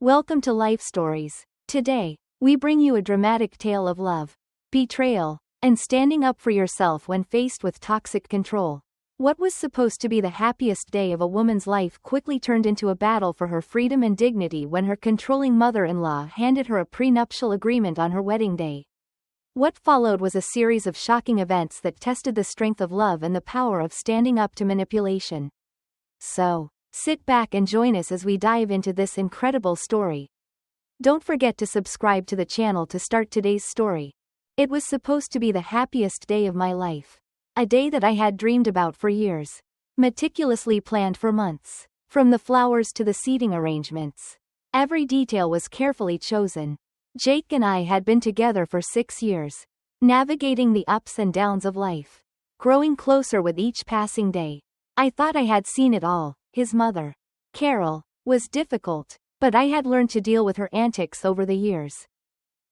Welcome to Life Stories. Today, we bring you a dramatic tale of love, betrayal, and standing up for yourself when faced with toxic control. What was supposed to be the happiest day of a woman's life quickly turned into a battle for her freedom and dignity when her controlling mother-in-law handed her a prenuptial agreement on her wedding day. What followed was a series of shocking events that tested the strength of love and the power of standing up to manipulation. So, sit back and join us as we dive into this incredible story. Don't forget to subscribe to the channel to start today's story. It was supposed to be the happiest day of my life. A day that I had dreamed about for years. Meticulously planned for months. From the flowers to the seating arrangements. Every detail was carefully chosen. Jake and I had been together for 6 years. Navigating the ups and downs of life. Growing closer with each passing day. I thought I had seen it all. His mother, Carol, was difficult, but I had learned to deal with her antics over the years.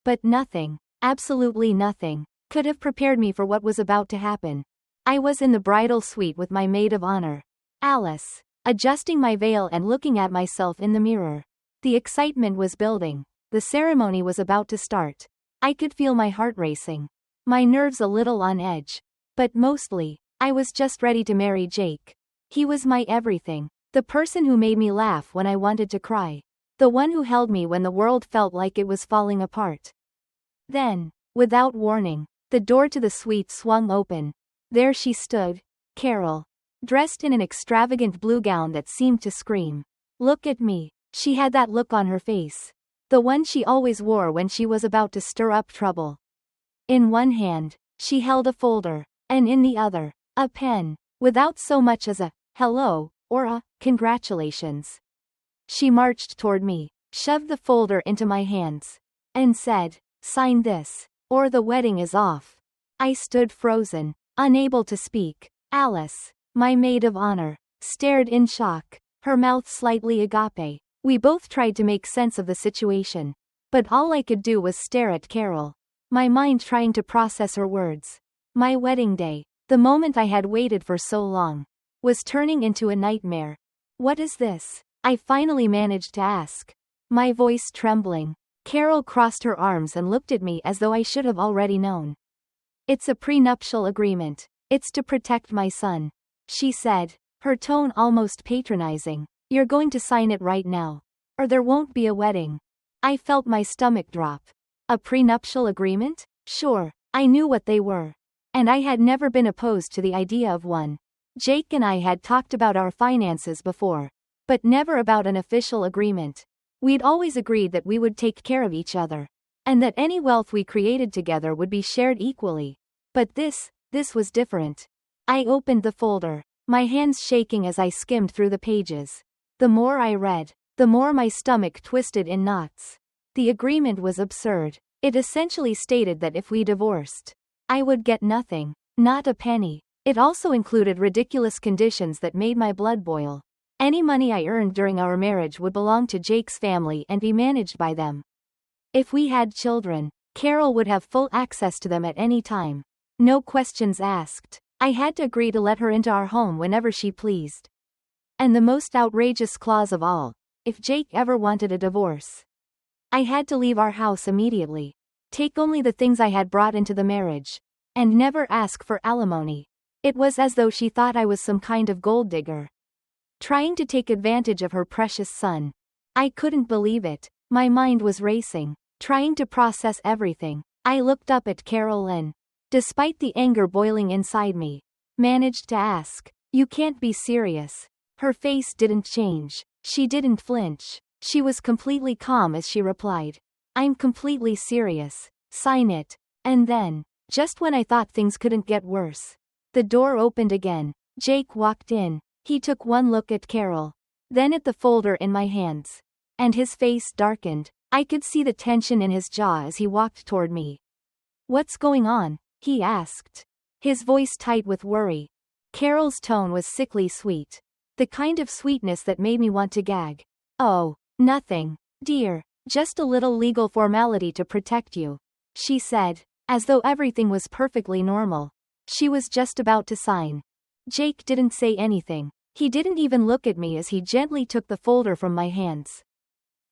But nothing, absolutely nothing, could have prepared me for what was about to happen. I was in the bridal suite with my maid of honor, Alice, adjusting my veil and looking at myself in the mirror. The excitement was building. The ceremony was about to start. I could feel my heart racing, my nerves a little on edge. But mostly, I was just ready to marry Jake. He was my everything. The person who made me laugh when I wanted to cry. The one who held me when the world felt like it was falling apart. Then, without warning, the door to the suite swung open. There she stood, Carol, dressed in an extravagant blue gown that seemed to scream, "Look at me." She had that look on her face. The one she always wore when she was about to stir up trouble. In one hand, she held a folder, and in the other, a pen, without so much as a hello, or a congratulations. She marched toward me, shoved the folder into my hands, and said, "Sign this, or the wedding is off." I stood frozen, unable to speak. Alice, my maid of honor, stared in shock, her mouth slightly agape. We both tried to make sense of the situation, but all I could do was stare at Carol, my mind trying to process her words. My wedding day, the moment I had waited for so long, was turning into a nightmare. "What is this?" I finally managed to ask, my voice trembling. Carol crossed her arms and looked at me as though I should have already known. "It's a prenuptial agreement. It's to protect my son," she said, her tone almost patronizing. "You're going to sign it right now, or there won't be a wedding." I felt my stomach drop. A prenuptial agreement? Sure, I knew what they were. And I had never been opposed to the idea of one. Jake and I had talked about our finances before, but never about an official agreement. We'd always agreed that we would take care of each other, and that any wealth we created together would be shared equally. But this was different. I opened the folder, my hands shaking as I skimmed through the pages. The more I read, the more my stomach twisted in knots. The agreement was absurd. It essentially stated that if we divorced, I would get nothing, not a penny. It also included ridiculous conditions that made my blood boil. Any money I earned during our marriage would belong to Jake's family and be managed by them. If we had children, Carol would have full access to them at any time. No questions asked. I had to agree to let her into our home whenever she pleased. And the most outrageous clause of all, if Jake ever wanted a divorce, I had to leave our house immediately. Take only the things I had brought into the marriage, and never ask for alimony. It was as though she thought I was some kind of gold digger, trying to take advantage of her precious son. I couldn't believe it. My mind was racing, trying to process everything. I looked up at Carol and, despite the anger boiling inside me, managed to ask, "You can't be serious." Her face didn't change. She didn't flinch. She was completely calm as she replied, "I'm completely serious. Sign it." And then, just when I thought things couldn't get worse, the door opened again. Jake walked in. He took one look at Carol, then at the folder in my hands, and his face darkened. I could see the tension in his jaw as he walked toward me. "What's going on?" he asked, his voice tight with worry. Carol's tone was sickly sweet, the kind of sweetness that made me want to gag. "Oh, nothing, dear, just a little legal formality to protect you," she said, as though everything was perfectly normal. She was just about to sign. Jake didn't say anything. He didn't even look at me as he gently took the folder from my hands.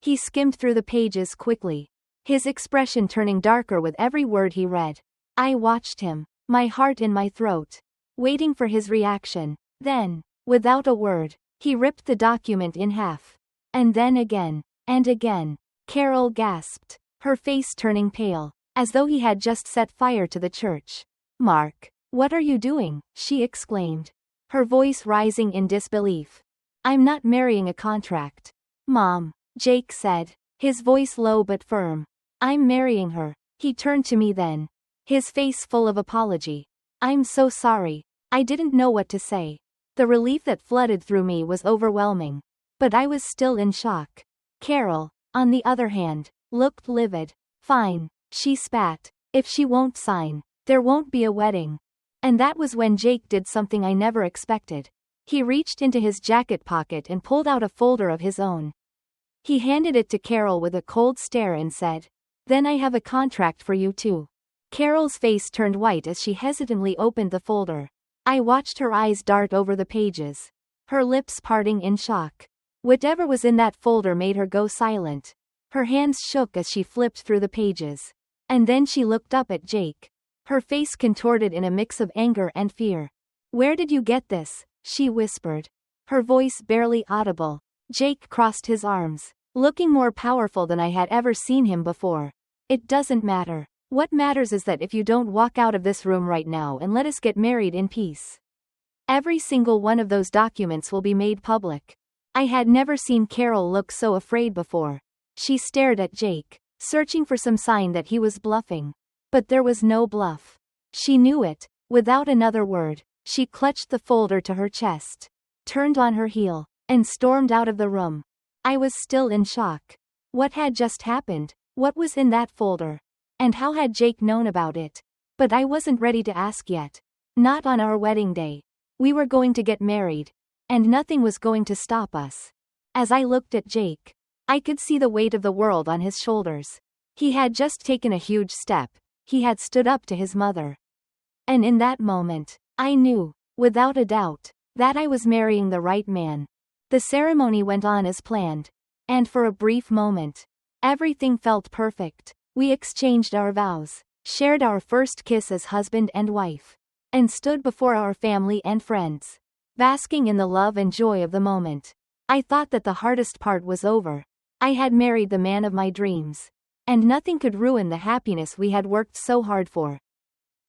He skimmed through the pages quickly, his expression turning darker with every word he read. I watched him, my heart in my throat, waiting for his reaction. Then, without a word, he ripped the document in half. And then again, and again. Carol gasped, her face turning pale, as though he had just set fire to the church. Mark, what are you doing? She exclaimed, her voice rising in disbelief. I'm not marrying a contract. Mom, Jake said, his voice low but firm. I'm marrying her. He turned to me then, his face full of apology. I'm so sorry. I didn't know what to say. The relief that flooded through me was overwhelming. But I was still in shock. Carol, on the other hand, looked livid. Fine, she spat. If she won't sign, there won't be a wedding. And that was when Jake did something I never expected. He reached into his jacket pocket and pulled out a folder of his own. He handed it to Carol with a cold stare and said, "Then I have a contract for you too." Carol's face turned white as she hesitantly opened the folder. I watched her eyes dart over the pages, her lips parting in shock. Whatever was in that folder made her go silent. Her hands shook as she flipped through the pages. And then she looked up at Jake, her face contorted in a mix of anger and fear. "Where did you get this?" she whispered, her voice barely audible. Jake crossed his arms, looking more powerful than I had ever seen him before. "It doesn't matter. What matters is that if you don't walk out of this room right now and let us get married in peace, every single one of those documents will be made public." I had never seen Carol look so afraid before. She stared at Jake, searching for some sign that he was bluffing. But there was no bluff. She knew it. Without another word, she clutched the folder to her chest, turned on her heel, and stormed out of the room. I was still in shock. What had just happened? What was in that folder? And how had Jake known about it? But I wasn't ready to ask yet. Not on our wedding day. We were going to get married. And nothing was going to stop us. As I looked at Jake, I could see the weight of the world on his shoulders. He had just taken a huge step. He had stood up to his mother. And in that moment, I knew, without a doubt, that I was marrying the right man. The ceremony went on as planned. And for a brief moment, everything felt perfect. We exchanged our vows, shared our first kiss as husband and wife, and stood before our family and friends, basking in the love and joy of the moment. I thought that the hardest part was over. I had married the man of my dreams. And nothing could ruin the happiness we had worked so hard for.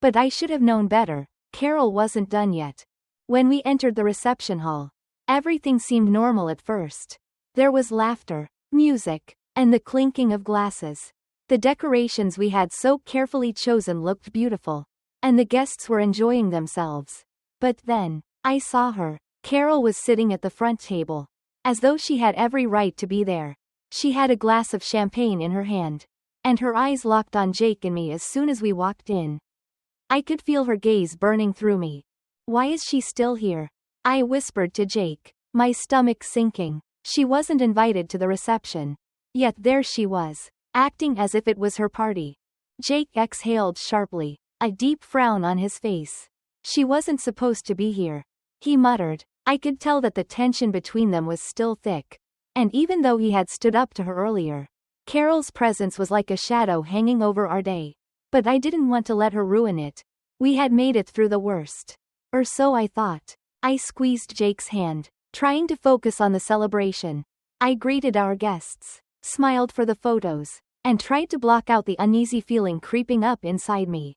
But I should have known better. Carol wasn't done yet. When we entered the reception hall, everything seemed normal at first. There was laughter, music, and the clinking of glasses. The decorations we had so carefully chosen looked beautiful, and the guests were enjoying themselves. But then, I saw her. Carol was sitting at the front table, as though she had every right to be there. She had a glass of champagne in her hand, and her eyes locked on Jake and me as soon as we walked in. I could feel her gaze burning through me. "Why is she still here?" I whispered to Jake, my stomach sinking. She wasn't invited to the reception. Yet there she was, acting as if it was her party. Jake exhaled sharply, a deep frown on his face. "She wasn't supposed to be here," he muttered. I could tell that the tension between them was still thick. And even though he had stood up to her earlier, Carol's presence was like a shadow hanging over our day. But I didn't want to let her ruin it. We had made it through the worst. Or so I thought. I squeezed Jake's hand, trying to focus on the celebration. I greeted our guests, smiled for the photos, and tried to block out the uneasy feeling creeping up inside me.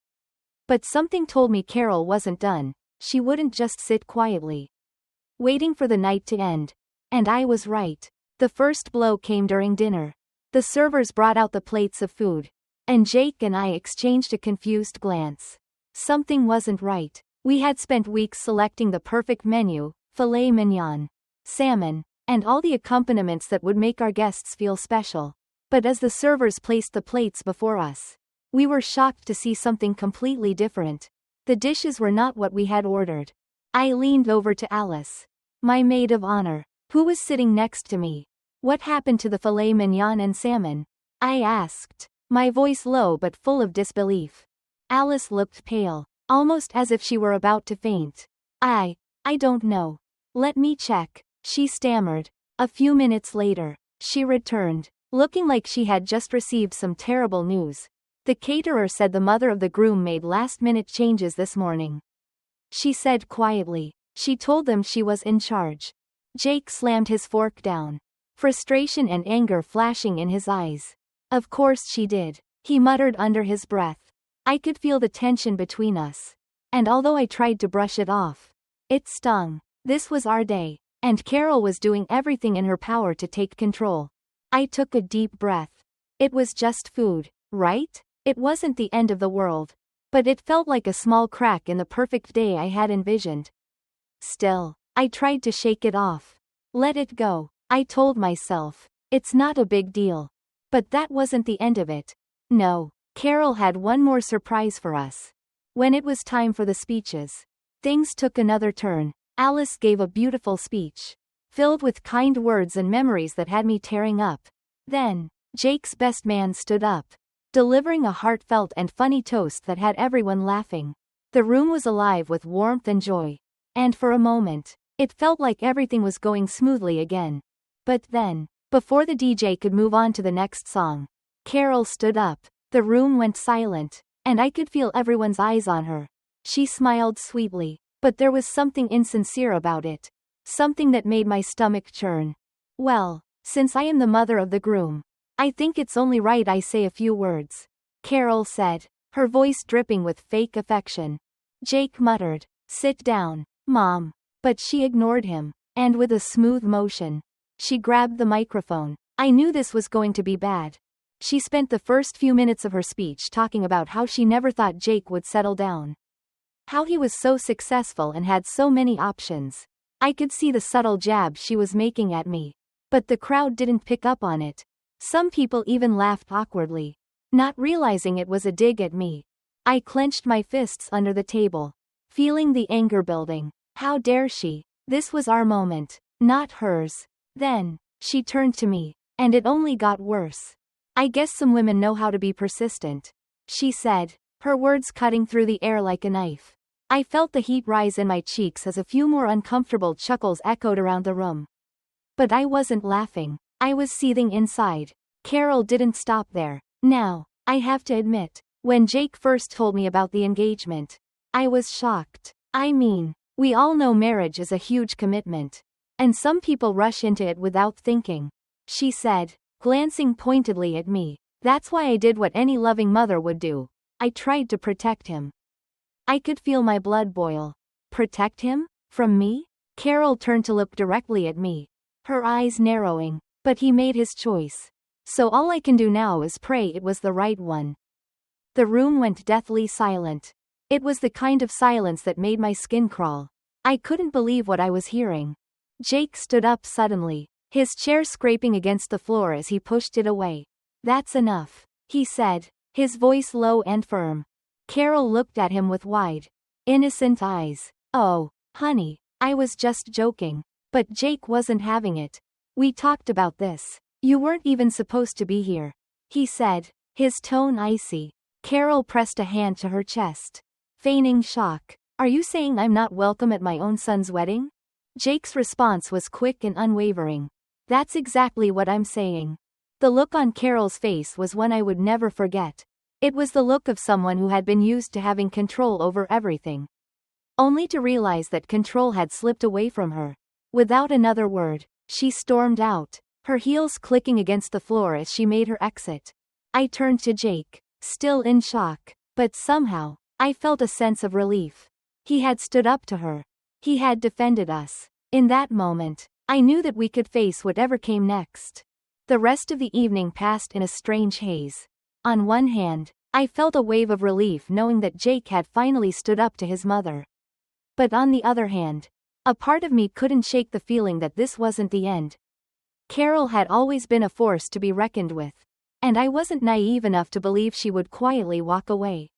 But something told me Carol wasn't done. She wouldn't just sit quietly, waiting for the night to end. And I was right. The first blow came during dinner. The servers brought out the plates of food, and Jake and I exchanged a confused glance. Something wasn't right. We had spent weeks selecting the perfect menu, filet mignon, salmon, and all the accompaniments that would make our guests feel special. But as the servers placed the plates before us, we were shocked to see something completely different. The dishes were not what we had ordered. I leaned over to Alice, my maid of honor, who was sitting next to me. "What happened to the filet mignon and salmon?" I asked, my voice low but full of disbelief. Alice looked pale, almost as if she were about to faint. I don't know. Let me check," she stammered. A few minutes later, she returned, looking like she had just received some terrible news. The caterer said the mother of the groom made last-minute changes this morning. She said quietly. She told them she was in charge. Jake slammed his fork down, frustration and anger flashing in his eyes. Of course she did, he muttered under his breath. I could feel the tension between us. And although I tried to brush it off, it stung. This was our day, and Carol was doing everything in her power to take control. I took a deep breath. It was just food, right? It wasn't the end of the world. But it felt like a small crack in the perfect day I had envisioned. Still, I tried to shake it off. Let it go, I told myself. It's not a big deal. But that wasn't the end of it. No, Carol had one more surprise for us. When it was time for the speeches, things took another turn. Alice gave a beautiful speech, filled with kind words and memories that had me tearing up. Then, Jake's best man stood up, delivering a heartfelt and funny toast that had everyone laughing. The room was alive with warmth and joy. And for a moment, it felt like everything was going smoothly again. But then, before the DJ could move on to the next song, Carol stood up. The room went silent, and I could feel everyone's eyes on her. She smiled sweetly, but there was something insincere about it. Something that made my stomach churn. Well, since I am the mother of the groom, I think it's only right I say a few words, Carol said, her voice dripping with fake affection. Jake muttered, sit down, Mom. But she ignored him, and with a smooth motion, she grabbed the microphone. I knew this was going to be bad. She spent the first few minutes of her speech talking about how she never thought Jake would settle down. How he was so successful and had so many options. I could see the subtle jab she was making at me. But the crowd didn't pick up on it. Some people even laughed awkwardly, not realizing it was a dig at me. I clenched my fists under the table, feeling the anger building. How dare she? This was our moment, not hers. Then, she turned to me, and it only got worse. I guess some women know how to be persistent, she said, her words cutting through the air like a knife. I felt the heat rise in my cheeks as a few more uncomfortable chuckles echoed around the room. But I wasn't laughing. I was seething inside. Carol didn't stop there. Now, I have to admit, when Jake first told me about the engagement, I was shocked. I mean, we all know marriage is a huge commitment. And some people rush into it without thinking, she said, glancing pointedly at me. That's why I did what any loving mother would do. I tried to protect him. I could feel my blood boil. Protect him? From me? Carol turned to look directly at me, her eyes narrowing. But he made his choice. So all I can do now is pray it was the right one. The room went deathly silent. It was the kind of silence that made my skin crawl. I couldn't believe what I was hearing. Jake stood up suddenly, his chair scraping against the floor as he pushed it away. That's enough, he said, his voice low and firm. Carol looked at him with wide, innocent eyes. Oh, honey, I was just joking. But Jake wasn't having it. We talked about this. You weren't even supposed to be here, he said, his tone icy. Carol pressed a hand to her chest, feigning shock. Are you saying I'm not welcome at my own son's wedding? Jake's response was quick and unwavering. That's exactly what I'm saying. The look on Carol's face was one I would never forget. It was the look of someone who had been used to having control over everything, only to realize that control had slipped away from her. Without another word, she stormed out, her heels clicking against the floor as she made her exit. I turned to Jake, still in shock, but somehow, I felt a sense of relief. He had stood up to her. He had defended us. In that moment, I knew that we could face whatever came next. The rest of the evening passed in a strange haze. On one hand, I felt a wave of relief knowing that Jake had finally stood up to his mother. But on the other hand, a part of me couldn't shake the feeling that this wasn't the end. Carol had always been a force to be reckoned with, and I wasn't naive enough to believe she would quietly walk away.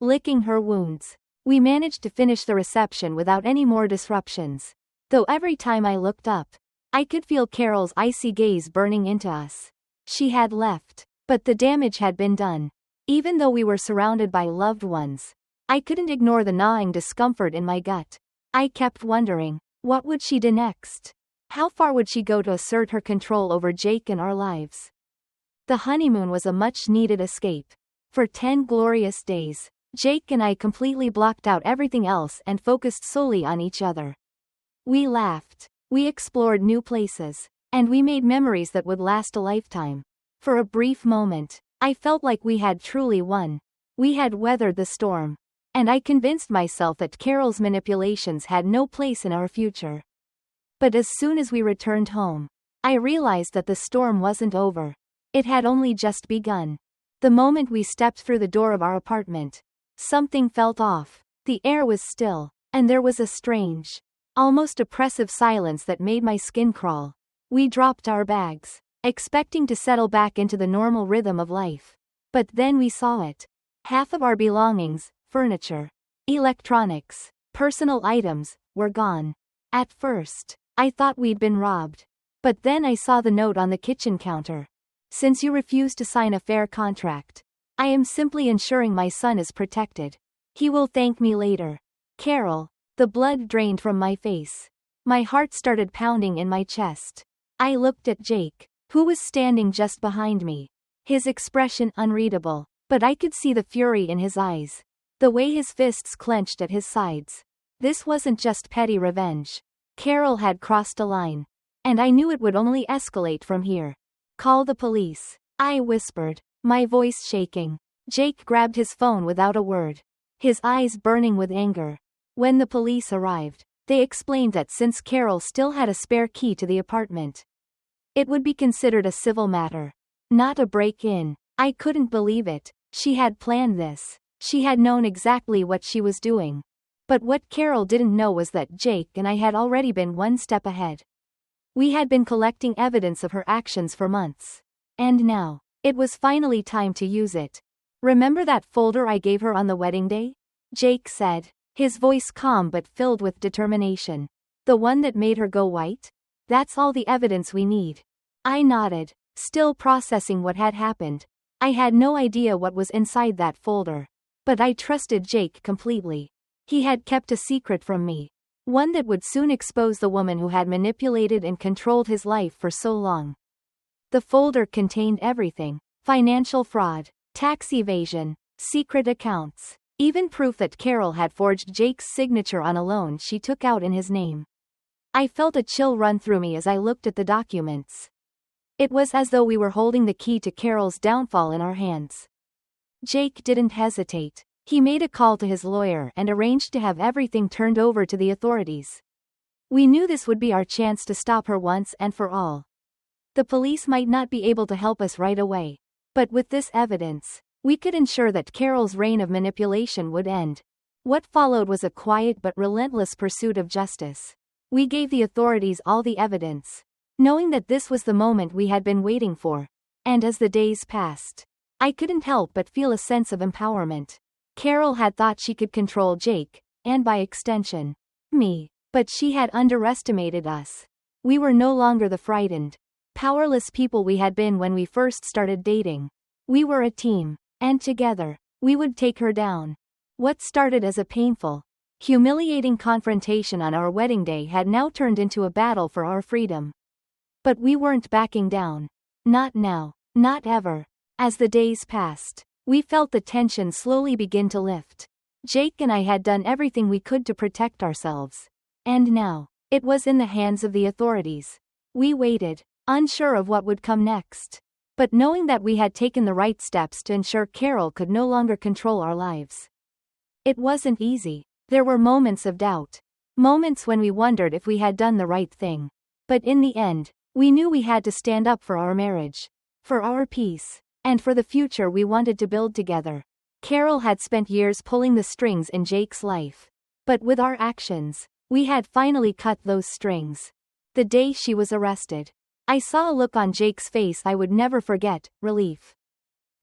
Licking her wounds, we managed to finish the reception without any more disruptions. Though every time I looked up, I could feel Carol's icy gaze burning into us. She had left, but the damage had been done. Even though we were surrounded by loved ones, I couldn't ignore the gnawing discomfort in my gut. I kept wondering, what would she do next? How far would she go to assert her control over Jake and our lives? The honeymoon was a much-needed escape. For 10 glorious days, Jake and I completely blocked out everything else and focused solely on each other. We laughed, we explored new places, and we made memories that would last a lifetime. For a brief moment, I felt like we had truly won. We had weathered the storm, and I convinced myself that Carol's manipulations had no place in our future. But as soon as we returned home, I realized that the storm wasn't over. It had only just begun. The moment we stepped through the door of our apartment, something felt off. The air was still, and there was a strange, almost oppressive silence that made my skin crawl. We dropped our bags, expecting to settle back into the normal rhythm of life. But then we saw it. Half of our belongings, furniture, electronics, personal items, were gone. At first, I thought we'd been robbed. But then I saw the note on the kitchen counter. Since you refuse to sign a fair contract, I am simply ensuring my son is protected. He will thank me later. Carol. The blood drained from my face. My heart started pounding in my chest. I looked at Jake, who was standing just behind me. His expression unreadable, but I could see the fury in his eyes. The way his fists clenched at his sides. This wasn't just petty revenge. Carol had crossed a line. And I knew it would only escalate from here. Call the police, I whispered, my voice shaking. Jake grabbed his phone without a word, his eyes burning with anger. When the police arrived, they explained that since Carol still had a spare key to the apartment, it would be considered a civil matter, not a break-in. I couldn't believe it. She had planned this. She had known exactly what she was doing. But what Carol didn't know was that Jake and I had already been one step ahead. We had been collecting evidence of her actions for months. And now, it was finally time to use it. Remember that folder I gave her on the wedding day? Jake said, his voice calm but filled with determination. The one that made her go white? That's all the evidence we need. I nodded, still processing what had happened. I had no idea what was inside that folder. But I trusted Jake completely. He had kept a secret from me. One that would soon expose the woman who had manipulated and controlled his life for so long. The folder contained everything: financial fraud, tax evasion, secret accounts, even proof that Carol had forged Jake's signature on a loan she took out in his name. I felt a chill run through me as I looked at the documents. It was as though we were holding the key to Carol's downfall in our hands. Jake didn't hesitate. He made a call to his lawyer and arranged to have everything turned over to the authorities. We knew this would be our chance to stop her once and for all. The police might not be able to help us right away, but with this evidence, we could ensure that Carol's reign of manipulation would end. What followed was a quiet but relentless pursuit of justice. We gave the authorities all the evidence, knowing that this was the moment we had been waiting for. And as the days passed, I couldn't help but feel a sense of empowerment. Carol had thought she could control Jake, and by extension, me, but she had underestimated us. We were no longer the frightened, powerless people we had been when we first started dating. We were a team, and together, we would take her down. What started as a painful, humiliating confrontation on our wedding day had now turned into a battle for our freedom. But we weren't backing down. Not now, not ever. As the days passed, we felt the tension slowly begin to lift. Jake and I had done everything we could to protect ourselves. And now, it was in the hands of the authorities. We waited, unsure of what would come next. But knowing that we had taken the right steps to ensure Carol could no longer control our lives. It wasn't easy. There were moments of doubt. Moments when we wondered if we had done the right thing. But in the end, we knew we had to stand up for our marriage. For our peace. And for the future we wanted to build together. Carol had spent years pulling the strings in Jake's life. But with our actions, we had finally cut those strings. The day she was arrested, I saw a look on Jake's face I would never forget: relief,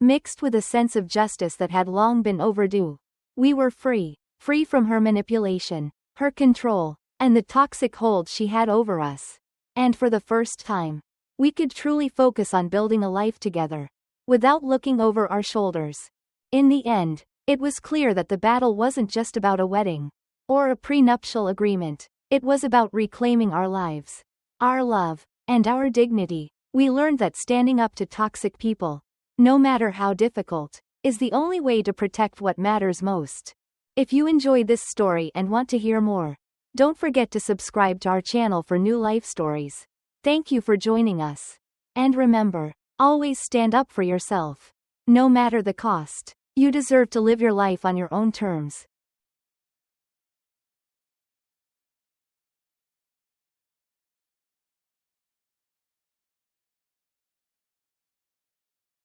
mixed with a sense of justice that had long been overdue. We were free from her manipulation, her control, and the toxic hold she had over us. And for the first time, we could truly focus on building a life together, without looking over our shoulders. In the end, it was clear that the battle wasn't just about a wedding, or a prenuptial agreement. It was about reclaiming our lives, our love, and our dignity. We learned that standing up to toxic people, no matter how difficult, is the only way to protect what matters most. If you enjoyed this story and want to hear more, don't forget to subscribe to our channel for new life stories. Thank you for joining us. And remember, always stand up for yourself. No matter the cost. You deserve to live your life on your own terms.